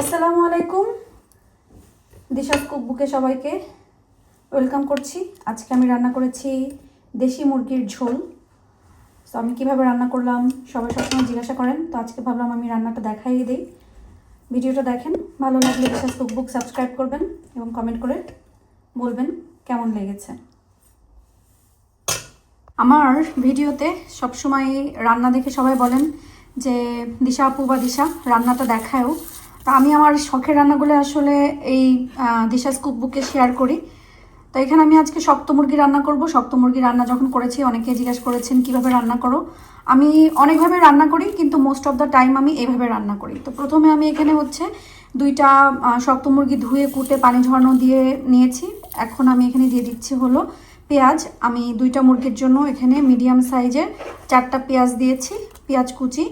আসসালামু আলাইকুম। দিশাস কুকবুকে সবাইকে ওয়েলকাম করছি। আজকে আমি রান্না করেছি দেশি মুরগির ঝোল। তো আমি কীভাবে রান্না করলাম সবাই সবসময় জিজ্ঞাসা করেন, তো আজকে ভাবলাম আমি রান্নাটা দেখাই দিই। ভিডিওটা দেখেন, ভালো লাগলে দিশাস কুকবুক সাবস্ক্রাইব করবেন এবং কমেন্ট করে বলবেন কেমন লেগেছে। আমার ভিডিওতে সবসময় রান্না দেখে সবাই বলেন যে দিশা আপু বা দিশা রান্নাটা দেখায়ও। তা আমি আমার শখের রান্নাগুলো আসলে এই দিশাস কুকবুকে শেয়ার করি। তো এখানে আমি আজকে শক্ত মুরগি রান্না করব। শক্ত মুরগি রান্না যখন করেছি অনেকে জিজ্ঞাসা করেছেন কিভাবে রান্না করো। আমি অনেকভাবে রান্না করি, কিন্তু মোস্ট অফ দ্য টাইম আমি এইভাবে রান্না করি। তো প্রথমে আমি এখানে দুইটা শক্ত মুরগি ধুয়ে কুটে পানি ঝরানো দিয়ে নিয়েছি। এখন আমি এখানে দিয়ে দিচ্ছি হলো পেঁয়াজ। আমি দুইটা মুরগির জন্য এখানে মিডিয়াম সাইজের 4টা পেঁয়াজ দিয়েছি, পেঁয়াজ কুচি।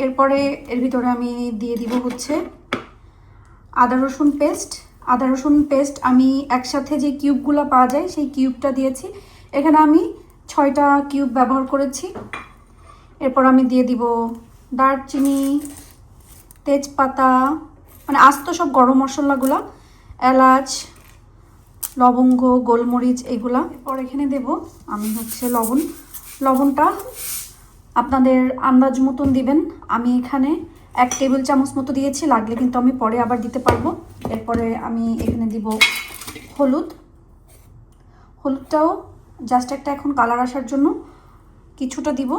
এরপরে এর ভিতরে আমি দিয়ে দিব আদা রসুন পেস্ট আমি একসাথে যে কিউবগুলো পাওয়া যায় সেই কিউবটা দিয়েছি। এখানে আমি 6টা কিউব ব্যবহার করেছি। এরপর আমি দিয়ে দিব দারচিনি, তেজপাতা, মানে আস্ত সব গরম মশলাগুলো, এলাচ, লবঙ্গ, গোলমরিচ এগুলা। এরপর এখানে দেব আমি লবণটা আপনাদের আন্দাজ মতন দিবেন। আমি এখানে 1 টেবিল চামচ মতো দিয়েছি, লাগলে কিন্তু আমি পরে আবার দিতে পারবো। এরপরে আমি এখানে দিব হলুদটাও জাস্ট একটা এখন কালার আসার জন্য কিছুটা দিব।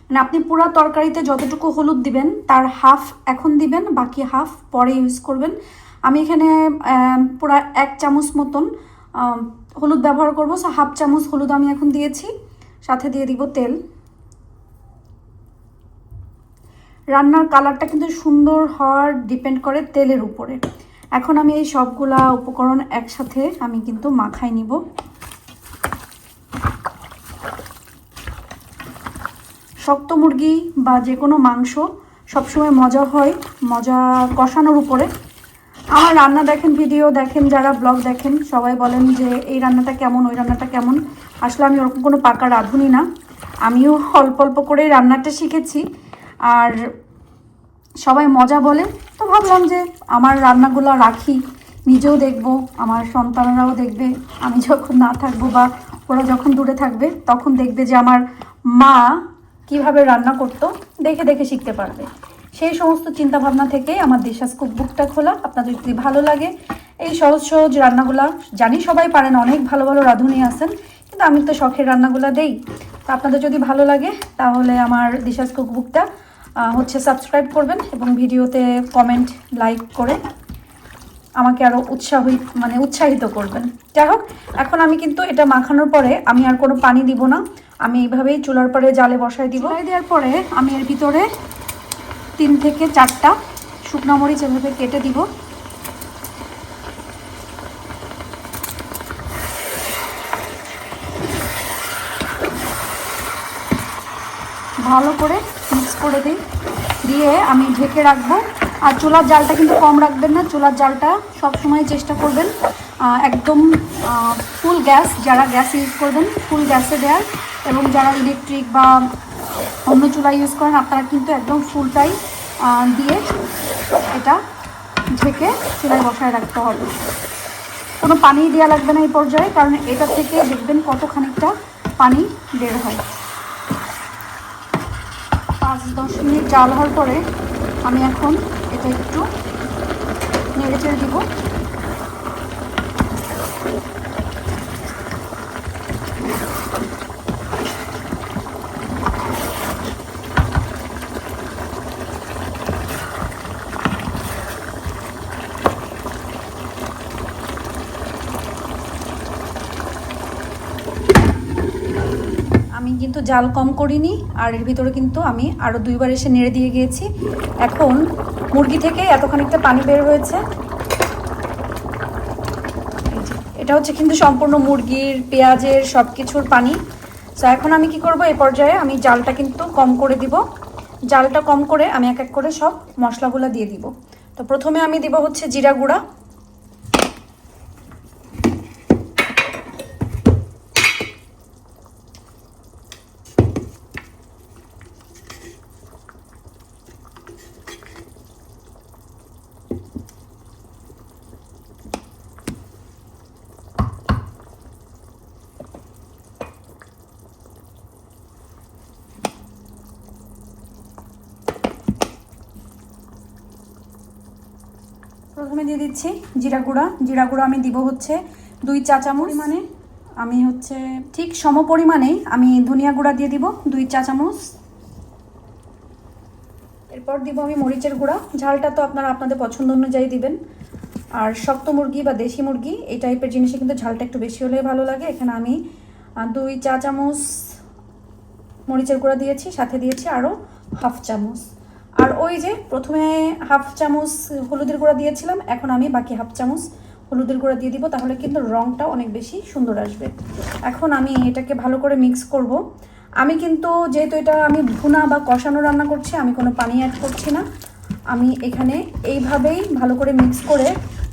মানে আপনি পুরো তরকারিতে যতটুকু হলুদ দিবেন তার হাফ এখন দিবেন, বাকি হাফ পরে ইউজ করবেন। আমি এখানে পুরো 1 চামচ মতন হলুদ ব্যবহার করবো, সো হাফ চামচ হলুদ আমি এখন দিয়েছি। সাথে দিয়ে দিব তেল। রান্নার কালারটা কিন্তু সুন্দর হওয়ার ডিপেন্ড করে তেলের উপরে। এখন আমি এই সবগুলা উপকরণ একসাথে আমি কিন্তু মাখাই নিব। শক্ত মুরগি বা যে কোনো মাংস সবসময় মজা কষানোর উপরে। আমার রান্না দেখেন, ভিডিও দেখেন, যারা ব্লগ দেখেন সবাই বলেন যে এই রান্নাটা কেমন, ওই রান্নাটা কেমন। আসলে আমি ওরকম কোনো পাকা রাঁধুনি না, আমিও অল্প অল্প করে রান্নাটা শিখেছি। আর সবাই মজা বলে, তো ভাবলাম যে আমার রান্নাগুলো রাখি, নিজেও দেখব, আমার সন্তানরাও দেখবে। আমি যখন না থাকবো বা ওরা যখন দূরে থাকবে তখন দেখবে যে আমার মা কিভাবে রান্না করতো, দেখে দেখে শিখতে পারবে। সেই সমস্ত চিন্তাভাবনা থেকে আমার দিশাস কুকবুকটা খোলা। আপনাদের যদি ভালো লাগে এই সহজ সহজ রান্নাগুলা, জানি সবাই পারেন, অনেক ভালো ভালো রাঁধুনি আছেন, কিন্তু আমি তো শখের রান্নাগুলা দেই। তো আপনাদের যদি ভালো লাগে তাহলে আমার দিশাস কুকবুকটা সাবস্ক্রাইব করবেন এবং ভিডিওতে কমেন্ট, লাইক করে আমাকে আরও উৎসাহিত করবেন। যাই হোক, এখন আমি কিন্তু এটা মাখানোর পরে আমি আর কোনো পানি দিব না, আমি এইভাবেই চুলার পরে জালে বসায় দিব। দেওয়ার পরে আমি এর ভিতরে 3 থেকে 4টা শুকনো মরিচ এভাবে কেটে দিব। ভালো করে মিক্স করে দিয়ে আমি ঢেকে রাখবো। আর চুলার জালটা কিন্তু কম রাখবেন না, চুলার জালটা সবসময় চেষ্টা করবেন একদম ফুল গ্যাস, যারা গ্যাস ইউজ করবেন ফুল গ্যাসে দেওয়ার, এবং যারা ইলেকট্রিক বা অন্য চুলা ইউজ করেন আপনারা কিন্তু একদম ফুলটাই দিয়ে এটা ঢেকে চুলায় বসায় রাখতে হবে। কোনো পানি দেওয়া লাগবে না এই পর্যায়ে, কারণ এটা থেকে দেখবেন কত খানিকটা পানি বের হয়। 5-10 মিনিট জাল হওয়ার পরে আমি এখন এটা একটু নেড়ে চেড়ে দিব। আমি কিন্তু জাল কম করিনি, আর এর ভিতরে কিন্তু আমি আরও 2বার এসে নেড়ে দিয়ে গিয়েছি। এখন মুরগি থেকে এত খানিকটা পানি বের হয়েছে। এটা কিন্তু সম্পূর্ণ মুরগির, পেঁয়াজের সব কিছুর পানি। তো এখন আমি কি করব, এই পর্যায়ে আমি জালটা কিন্তু কম করে দিব। জালটা কম করে আমি এক এক করে সব মশলাগুলো দিয়ে দিব। তো প্রথমে আমি দিব জিরা গুঁড়া, প্রথমে দিয়ে দিচ্ছি জিরা গুঁড়া। জিরা গুঁড়া আমি দিব হচ্ছে 2 চা চামচ, মানে আমি হচ্ছে ঠিক সম পরিমাণেই আমি ধনিয়া গুঁড়া দিয়ে দিব 2 চা চামচ। এরপর দিব আমি মরিচের গুঁড়া। ঝালটা তো আপনারা আপনাদের পছন্দ অনুযায়ী দিবেন। আর শক্ত মুরগি বা দেশি মুরগি এই টাইপের জিনিসে কিন্তু ঝালটা একটু বেশি হলে ভালো লাগে। এখানে আমি 2 চা চামচ মরিচের গুঁড়া দিয়েছি, সাথে দিয়েছি আরও হাফ চামচ। আর ওই যে প্রথমে হাফ চামচ হলুদের গুঁড়া দিয়েছিলাম, এখন আমি বাকি হাফ চামচ হলুদের গুঁড়া দিয়ে দিব, তাহলে কিন্তু রঙটা অনেক বেশি সুন্দর আসবে। এখন আমি এটাকে ভালো করে মিক্স করব। আমি কিন্তু যেহেতু এটা আমি ভুনা বা কষানো রান্না করছি, আমি কোনো পানি অ্যাড করছি না। আমি এখানে এইভাবেই ভালো করে মিক্স করে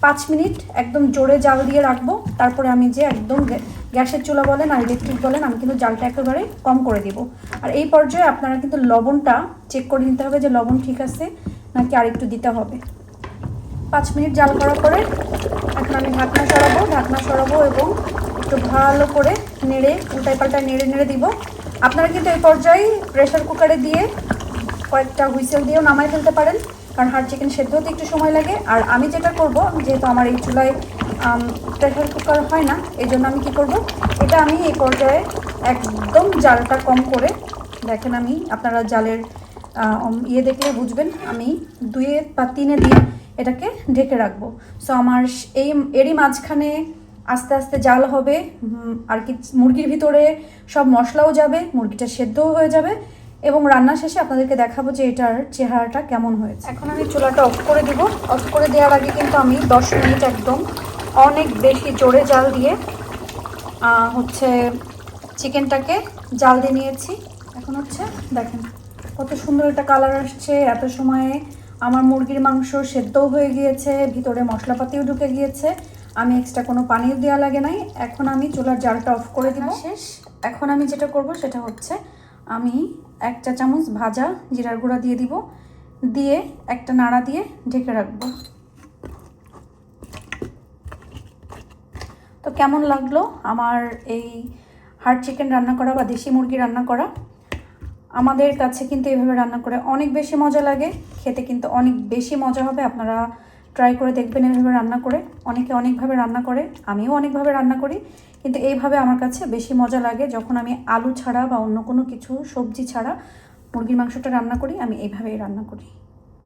5 মিনিট একদম জোরে জাল দিয়ে রাখবো। তারপরে আমি যে একদম গ্যাসের চুলা বলেন আর ইলেকট্রিক বলেন, আমি কিন্তু জালটা একেবারে কম করে দিব। আর এই পর্যায়ে আপনারা কিন্তু লবণটা চেক করে নিতে হবে যে লবণ ঠিক আছে নাকি আরেকটু দিতে হবে। 5 মিনিট জাল করার পরে এখন আমি ঢাকনা সরাবো এবং একটু ভালো করে নেড়ে উল্টায় পাল্টায় নেড়ে দিব। আপনারা কিন্তু এই পর্যায়ে প্রেসার কুকারে দিয়ে কয়েকটা হুইসেল দিয়েও নামাই ফেলতে পারেন, কারণ হাড় চিকেন সেদ্ধ হতে একটু সময় লাগে। আর আমি যেটা করব, যেহেতু আমার এই চুলায় প্রেসার কুকার হয় না, এই জন্য আমি কী করব, এটা আমি এই পর্যায়ে একদম জালটা কম করে, দেখেন আমি আপনারা জালের দেখলে বুঝবেন, আমি 2 বা 3 দিয়ে এটাকে ঢেকে রাখবো। সো আমার এরই মাঝখানে আস্তে আস্তে জাল হবে, আর কি মুরগির ভিতরে সব মশলাও যাবে, মুরগিটা সেদ্ধও হয়ে যাবে এবং রান্না শেষে আপনাদেরকে দেখাবো যে এটার চেহারাটা কেমন হয়েছে। এখন আমি চুলাটা অফ করে দিব। অফ করে দেওয়ার আগে কিন্তু আমি 10 মিনিট একদম অনেক বেশি জোরে জাল দিয়ে হচ্ছে চিকেনটাকে জাল দিয়ে নিয়েছি। এখন হচ্ছে দেখেন কত সুন্দর একটা কালার আসছে। এত সময়ে আমার মুরগির মাংস সেদ্ধও হয়ে গিয়েছে, ভিতরে মশলাপাতিও ঢুকে গিয়েছে, আমি এক্সট্রা কোনো পানিও দেওয়া লাগে নাই। এখন আমি চুলার জালটা অফ করে দিব। শেষ। এখন আমি যেটা করব সেটা হচ্ছে আমি 1 চা চামচ ভাজা জিরার গুঁড়া দিয়ে দিব, দিয়ে একটা নাড়া দিয়ে ঢেকে রাখবো। তো কেমন লাগলো আমার এই হাড় চিকেন রান্না করা বা দেশি মুরগি রান্না করা? আমাদের কাছে কিন্তু এইভাবে রান্না করে অনেক বেশি মজা লাগে, খেতে কিন্তু অনেক বেশি মজা হবে। আপনারা ট্রাই করে দেখবেন এইভাবে রান্না করে। অনেকে অনেকভাবে রান্না করে, আমিও অনেকভাবে রান্না করি, কিন্তু এইভাবে আমার কাছে বেশি মজা লাগে। যখন আমি আলু ছাড়া বা অন্য কোনো কিছু সবজি ছাড়া মুরগির মাংসটা রান্না করি, আমি এইভাবেই রান্না করি।